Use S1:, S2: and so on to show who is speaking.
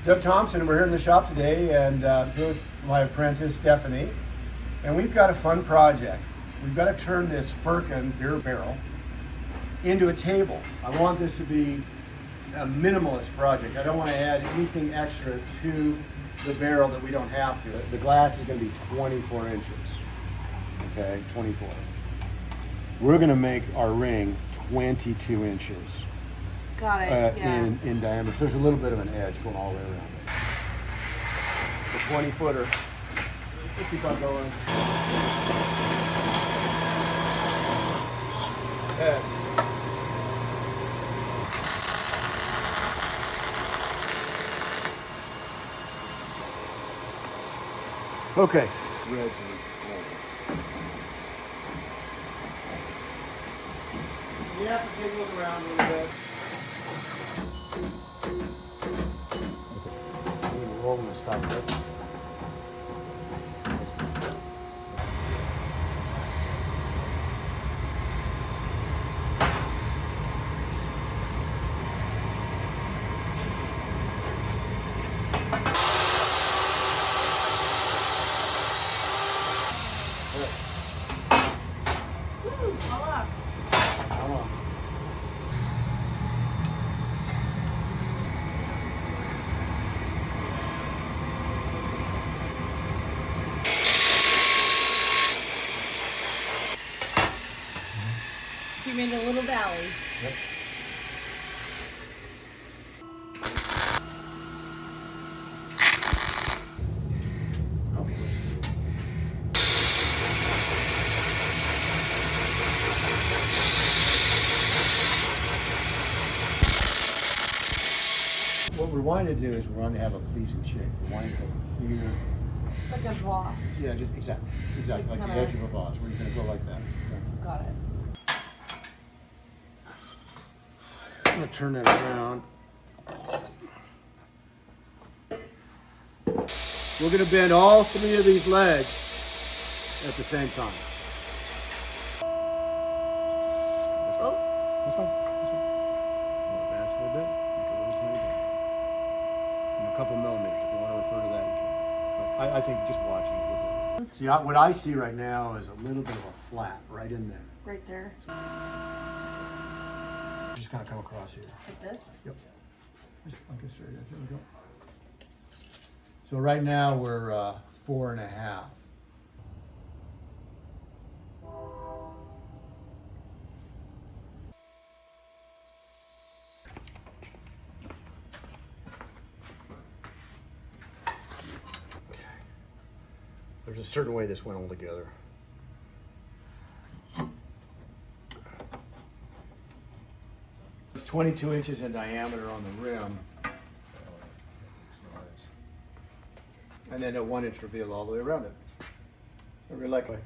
S1: Doug Thompson, and we're here in the shop today, and here with my apprentice, Stephanie. And we've got a fun project. We've got to turn this firkin beer barrel into a table. I want this to be a minimalist project. I don't want to add anything extra to the barrel that we don't have to. The glass is going to be 24 inches. Okay, 24. We're going to make our ring 22 inches.
S2: Got it. Yeah.
S1: in diameter. So there's a little bit of an edge going all the way around it. The 20 footer. Let's keep on going. Yeah. Okay. You have to take a look around a little bit. I'm rolling this stuff.
S2: She made a little valley.
S1: Yep. What we're wanting to do is we're wanting to have a pleasing shape. We're wanting to have it here.
S2: Like a boss.
S1: Yeah, just exactly like the edge of a vase. We're going to go like that. Okay.
S2: Got it.
S1: I'm going to turn that around. We're going to bend all three of these legs at the same time.
S2: Oh.
S1: This one. Advance a little bit. Make it a little tiny bit. And a couple millimeters if you want to refer to that. But I think just watching. See, what I see right now is a little bit of a flat right in there.
S2: Right there.
S1: Just kind of come across here.
S2: Like this?
S1: Yep. Just like a straight edge. There we go. So right now we're 4.5. Okay. There's a certain way this went all together. It's 22 inches in diameter on the rim. And then a 1 inch reveal all the way around it. Very likely.